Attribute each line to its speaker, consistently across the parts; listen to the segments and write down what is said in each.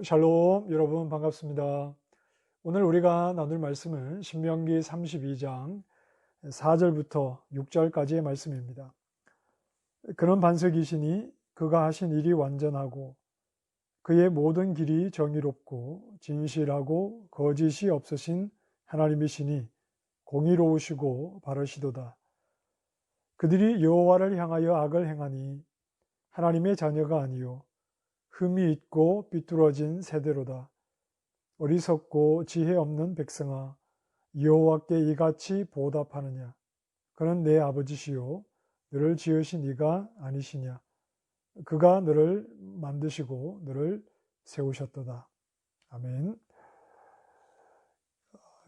Speaker 1: 샬롬, 여러분 반갑습니다. 오늘 우리가 나눌 말씀은 신명기 32장 4절부터 6절까지의 말씀입니다. 그는 반석이시니 그가 하신 일이 완전하고 그의 모든 길이 정의롭고 진실하고 거짓이 없으신 하나님이시니 공의로우시고 바르시도다. 그들이 여호와를 향하여 악을 행하니 하나님의 자녀가 아니요 흠이 있고 삐뚤어진 세대로다. 어리석고 지혜 없는 백성아, 여호와께 이같이 보답하느냐? 그는 내 아버지시요 너를 지으신 이가 아니시냐? 그가 너를 만드시고 너를 세우셨도다. 아멘.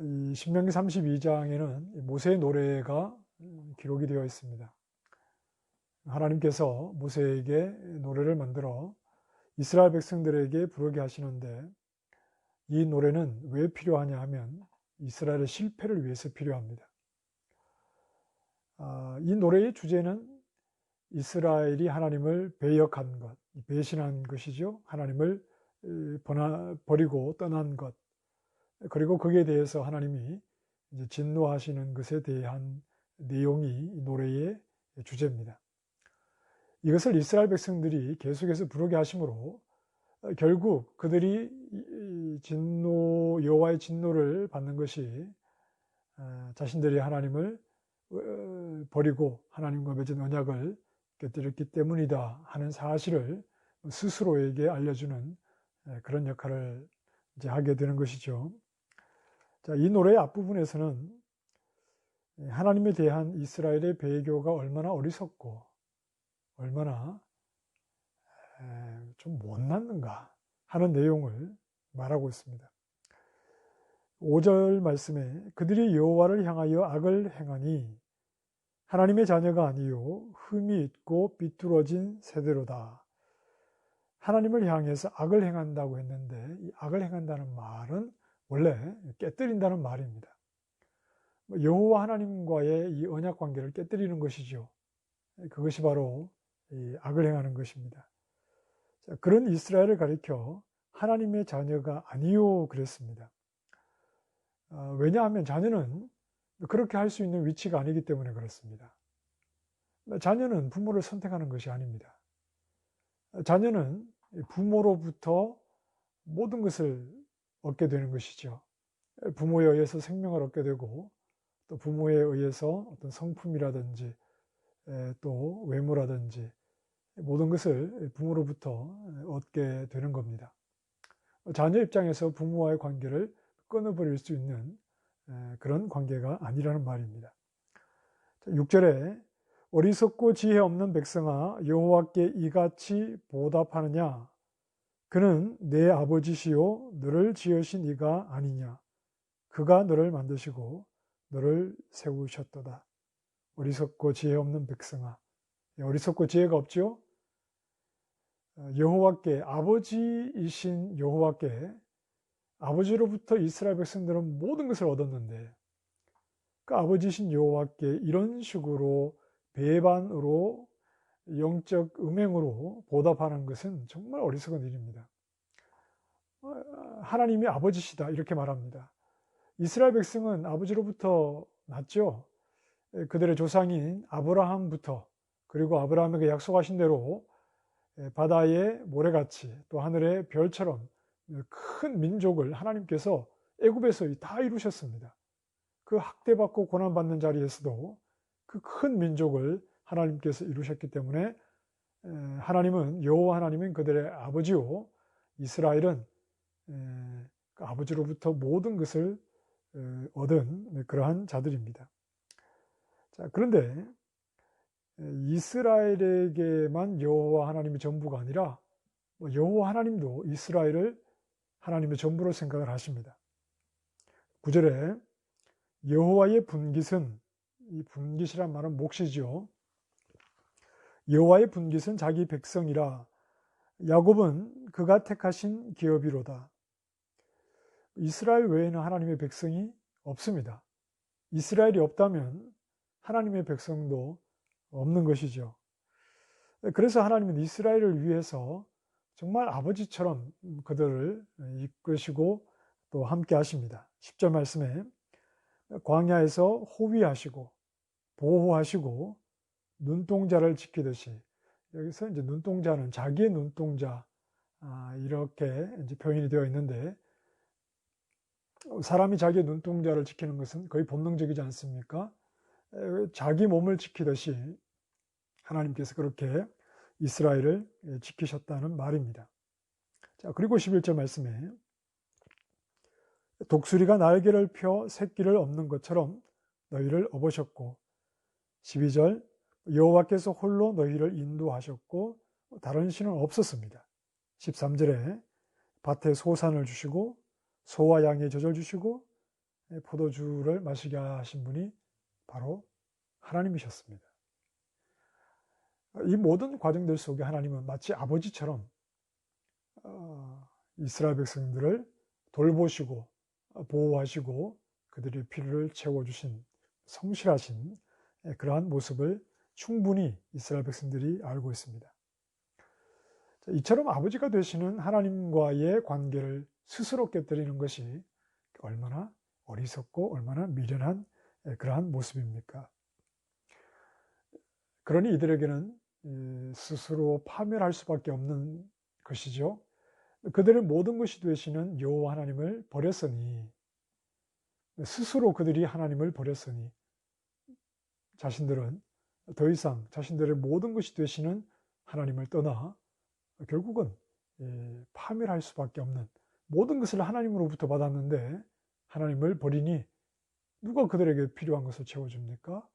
Speaker 1: 이 신명기 32장에는 모세의 노래가 기록이 되어 있습니다. 하나님께서 모세에게 노래를 만들어 이스라엘 백성들에게 부르게 하시는데, 이 노래는 왜 필요하냐 하면 이스라엘의 실패를 위해서 필요합니다. 이 노래의 주제는 이스라엘이 하나님을 배역한 것, 배신한 것이죠. 하나님을 버리고 떠난 것, 그리고 거기에 대해서 하나님이 이제 진노하시는 것에 대한 내용이 이 노래의 주제입니다. 이것을 이스라엘 백성들이 계속해서 부르게 하심으로 결국 그들이 여호와의 진노를 받는 것이 자신들이 하나님을 버리고 하나님과 맺은 언약을 깨뜨렸기 때문이다 하는 사실을 스스로에게 알려주는 그런 역할을 이제 하게 되는 것이죠. 자, 이 노래의 앞부분에서는 하나님에 대한 이스라엘의 배교가 얼마나 어리석고 얼마나 좀 못났는가 하는 내용을 말하고 있습니다. 5절 말씀에 그들이 여호와를 향하여 악을 행하니 하나님의 자녀가 아니요 흠이 있고 삐뚤어진 세대로다. 하나님을 향해서 악을 행한다고 했는데, 이 악을 행한다는 말은 원래 깨뜨린다는 말입니다. 여호와 하나님과의 이 언약 관계를 깨뜨리는 것이죠. 그것이 바로 이 악을 행하는 것입니다. 자, 그런 이스라엘을 가리켜 하나님의 자녀가 아니요 그랬습니다. 왜냐하면 자녀는 그렇게 할 수 있는 위치가 아니기 때문에 그렇습니다. 자녀는 부모를 선택하는 것이 아닙니다. 자녀는 부모로부터 모든 것을 얻게 되는 것이죠. 부모에 의해서 생명을 얻게 되고, 또 부모에 의해서 어떤 성품이라든지 또 외모라든지 모든 것을 부모로부터 얻게 되는 겁니다. 자녀 입장에서 부모와의 관계를 끊어버릴 수 있는 그런 관계가 아니라는 말입니다. 6절에 어리석고 지혜 없는 백성아 여호와께 이같이 보답하느냐? 그는 내 아버지시요 너를 지으신 이가 아니냐? 그가 너를 만드시고 너를 세우셨도다. 어리석고 지혜 없는 백성아. 어리석고 지혜가 없죠? 여호와께, 아버지이신 여호와께, 아버지로부터 이스라엘 백성들은 모든 것을 얻었는데 그 아버지신 여호와께 이런 식으로 배반으로 영적 음행으로 보답하는 것은 정말 어리석은 일입니다. 하나님이 아버지시다 이렇게 말합니다. 이스라엘 백성은 아버지로부터 났죠. 그들의 조상인 아브라함부터, 그리고 아브라함에게 약속하신 대로 바다의 모래같이 또 하늘의 별처럼 큰 민족을 하나님께서 애굽에서 다 이루셨습니다. 그 학대받고 고난받는 자리에서도 그 큰 민족을 하나님께서 이루셨기 때문에 하나님은, 여호와 하나님은 그들의 아버지요 이스라엘은 그 아버지로부터 모든 것을 얻은 그러한 자들입니다. 자, 그런데 이스라엘에게만 여호와 하나님이 전부가 아니라 여호와 하나님도 이스라엘을 하나님의 전부로 생각을 하십니다. 9절에 여호와의 분깃은, 이 분깃이란 말은 몫이죠. 여호와의 분깃은 자기 백성이라 야곱은 그가 택하신 기업이로다. 이스라엘 외에는 하나님의 백성이 없습니다. 이스라엘이 없다면 하나님의 백성도 없는 것이죠. 그래서 하나님은 이스라엘을 위해서 정말 아버지처럼 그들을 이끄시고 또 함께 하십니다. 10절 말씀에 광야에서 호위하시고 보호하시고 눈동자를 지키듯이, 여기서 이제 눈동자는 자기의 눈동자, 이렇게 이제 표현이 되어 있는데, 사람이 자기의 눈동자를 지키는 것은 거의 본능적이지 않습니까? 자기 몸을 지키듯이 하나님께서 그렇게 이스라엘을 지키셨다는 말입니다. 자, 그리고 11절 말씀에 독수리가 날개를 펴 새끼를 업는 것처럼 너희를 업으셨고, 12절 여호와께서 홀로 너희를 인도하셨고 다른 신은 없었습니다. 13절에 밭에 소산을 주시고 소와 양의 젖을 주시고 포도주를 마시게 하신 분이 바로 하나님이셨습니다. 이 모든 과정들 속에 하나님은 마치 아버지처럼 이스라엘 백성들을 돌보시고 보호하시고 그들의 필요를 채워주신 성실하신 그러한 모습을 충분히 이스라엘 백성들이 알고 있습니다. 이처럼 아버지가 되시는 하나님과의 관계를 스스로 깨뜨리는 것이 얼마나 어리석고 얼마나 미련한 그러한 모습입니까? 그러니 이들에게는 스스로 파멸할 수밖에 없는 것이죠. 그들의 모든 것이 되시는 여호와 하나님을 버렸으니, 스스로 그들이 하나님을 버렸으니 자신들은 더 이상 자신들의 모든 것이 되시는 하나님을 떠나 결국은 파멸할 수밖에 없는, 모든 것을 하나님으로부터 받았는데 하나님을 버리니 누가 그들에게 필요한 것을 채워줍니까?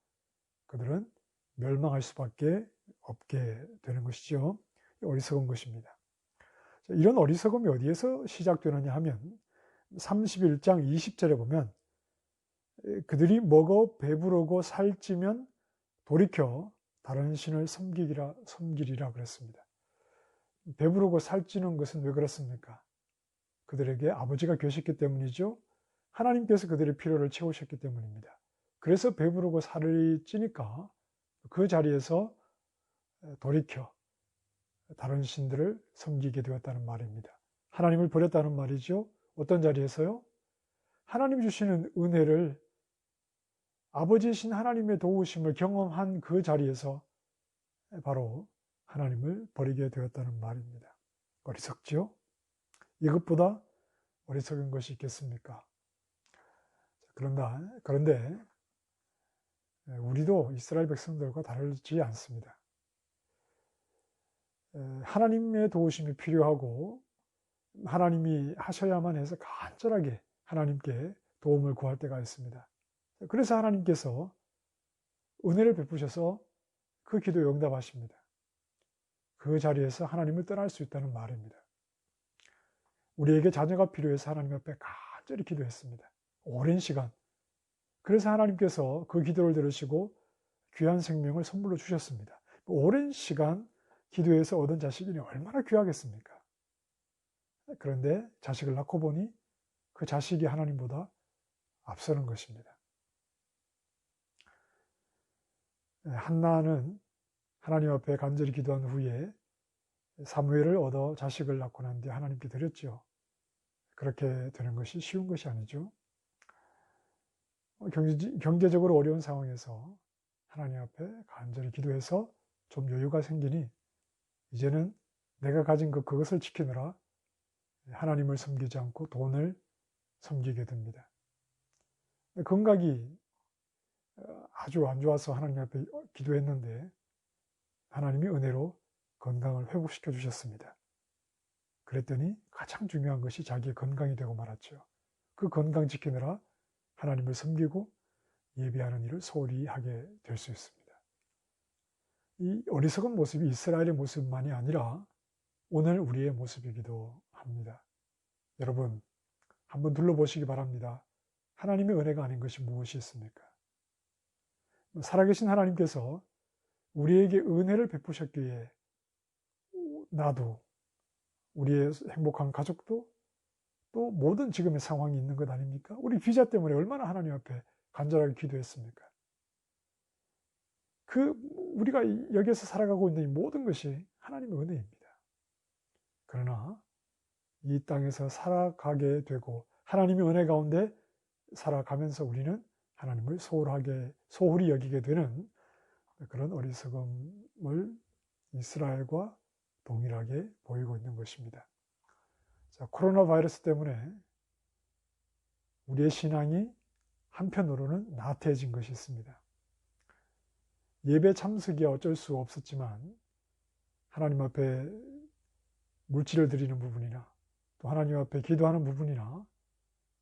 Speaker 1: 그들은 멸망할 수밖에 없게 되는 것이죠. 어리석은 것입니다. 이런 어리석음이 어디에서 시작되느냐 하면 31장 20절에 보면 그들이 먹어 배부르고 살찌면 돌이켜 다른 신을 섬기리라 그랬습니다. 배부르고 살찌는 것은 왜 그렇습니까? 그들에게 아버지가 계셨기 때문이죠. 하나님께서 그들의 필요를 채우셨기 때문입니다. 그래서 배부르고 살이 찌니까 그 자리에서 돌이켜 다른 신들을 섬기게 되었다는 말입니다. 하나님을 버렸다는 말이죠. 어떤 자리에서요? 하나님 주시는 은혜를, 아버지이신 하나님의 도우심을 경험한 그 자리에서 바로 하나님을 버리게 되었다는 말입니다. 어리석죠? 이것보다 어리석은 것이 있겠습니까? 그런데 우리도 이스라엘 백성들과 다르지 않습니다. 하나님의 도우심이 필요하고 하나님이 하셔야만 해서 간절하게 하나님께 도움을 구할 때가 있습니다. 그래서 하나님께서 은혜를 베푸셔서 그 기도에 응답하십니다. 그 자리에서 하나님을 떠날 수 있다는 말입니다. 우리에게 자녀가 필요해서 하나님 앞에 간절히 기도했습니다. 오랜 시간. 그래서 하나님께서 그 기도를 들으시고 귀한 생명을 선물로 주셨습니다. 오랜 시간 기도해서 얻은 자식이 얼마나 귀하겠습니까? 그런데 자식을 낳고 보니 그 자식이 하나님보다 앞서는 것입니다. 한나는 하나님 앞에 간절히 기도한 후에 사무엘을 얻어 자식을 낳고 난 뒤에 하나님께 드렸죠. 그렇게 되는 것이 쉬운 것이 아니죠. 경제적으로 어려운 상황에서 하나님 앞에 간절히 기도해서 좀 여유가 생기니 이제는 내가 가진 그것을 지키느라 하나님을 섬기지 않고 돈을 섬기게 됩니다. 건강이 아주 안 좋아서 하나님 앞에 기도했는데 하나님이 은혜로 건강을 회복시켜 주셨습니다. 그랬더니 가장 중요한 것이 자기의 건강이 되고 말았죠. 그 건강 지키느라 하나님을 섬기고 예배하는 일을 소홀히 하게 될 수 있습니다. 이 어리석은 모습이 이스라엘의 모습만이 아니라 오늘 우리의 모습이기도 합니다. 여러분, 한번 둘러보시기 바랍니다. 하나님의 은혜가 아닌 것이 무엇이 있습니까? 살아계신 하나님께서 우리에게 은혜를 베푸셨기에 나도, 우리의 행복한 가족도, 또 모든 지금의 상황이 있는 것 아닙니까? 우리 비자 때문에 얼마나 하나님 앞에 간절하게 기도했습니까? 우리가 여기에서 살아가고 있는 이 모든 것이 하나님의 은혜입니다. 그러나 이 땅에서 살아가게 되고 하나님의 은혜 가운데 살아가면서 우리는 하나님을 소홀히 여기게 되는 그런 어리석음을 이스라엘과 동일하게 보이고 있는 것입니다. 자, 코로나 바이러스 때문에 우리의 신앙이 한편으로는 나태해진 것이 있습니다. 예배 참석이 어쩔 수 없었지만 하나님 앞에 물질을 드리는 부분이나 또 하나님 앞에 기도하는 부분이나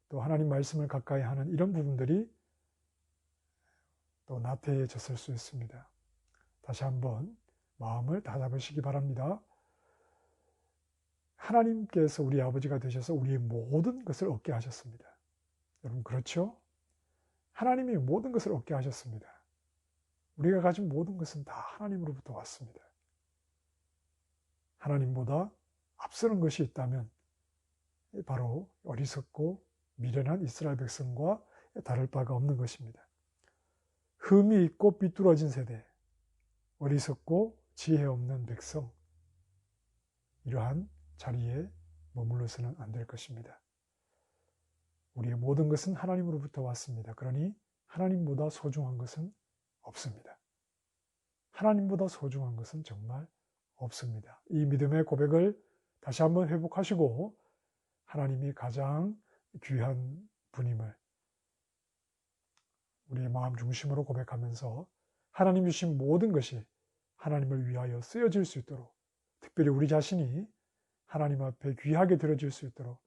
Speaker 1: 또 하나님 말씀을 가까이 하는 이런 부분들이 또 나태해졌을 수 있습니다. 다시 한번 마음을 다잡으시기 바랍니다. 하나님께서 우리 아버지가 되셔서 우리의 모든 것을 얻게 하셨습니다. 여러분 그렇죠? 하나님이 모든 것을 얻게 하셨습니다. 우리가 가진 모든 것은 다 하나님으로부터 왔습니다. 하나님보다 앞서는 것이 있다면 바로 어리석고 미련한 이스라엘 백성과 다를 바가 없는 것입니다. 흠이 있고 삐뚤어진 세대, 어리석고 지혜 없는 백성, 이러한 자리에 머물러서는 안 될 것입니다. 우리의 모든 것은 하나님으로부터 왔습니다. 그러니 하나님보다 소중한 것은 없습니다. 하나님보다 소중한 것은 정말 없습니다. 이 믿음의 고백을 다시 한번 회복하시고 하나님이 가장 귀한 분임을 우리의 마음 중심으로 고백하면서 하나님 주신 모든 것이 하나님을 위하여 쓰여질 수 있도록, 특별히 우리 자신이 하나님 앞에 귀하게 들어질 수 있도록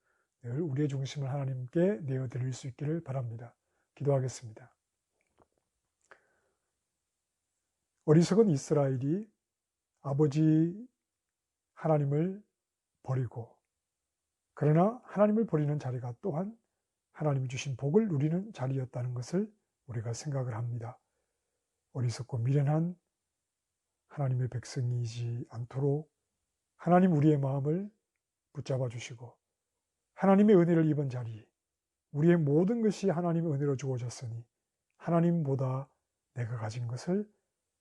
Speaker 1: 늘 우리의 중심을 하나님께 내어드릴 수 있기를 바랍니다. 기도하겠습니다. 어리석은 이스라엘이 아버지 하나님을 버리고, 그러나 하나님을 버리는 자리가 또한 하나님이 주신 복을 누리는 자리였다는 것을 우리가 생각을 합니다. 어리석고 미련한 하나님의 백성이지 않도록 하나님 우리의 마음을 붙잡아 주시고, 하나님의 은혜를 입은 자리, 우리의 모든 것이 하나님의 은혜로 주어졌으니 하나님보다 내가 가진 것을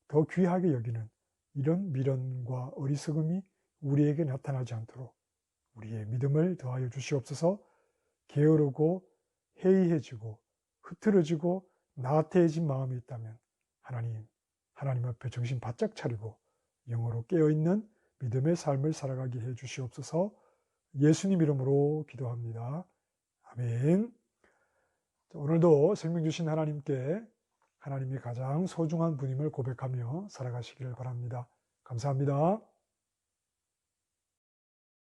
Speaker 1: 더 귀하게 여기는 이런 미련과 어리석음이 우리에게 나타나지 않도록 우리의 믿음을 더하여 주시옵소서. 게으르고 해이해지고 흐트러지고 나태해진 마음이 있다면 하나님 앞에 정신 바짝 차리고 영으로 깨어있는 믿음의 삶을 살아가게 해 주시옵소서. 예수님 이름으로 기도합니다. 아멘. 오늘도 생명 주신 하나님께 하나님이 가장 소중한 분임을 고백하며 살아가시기를 바랍니다. 감사합니다.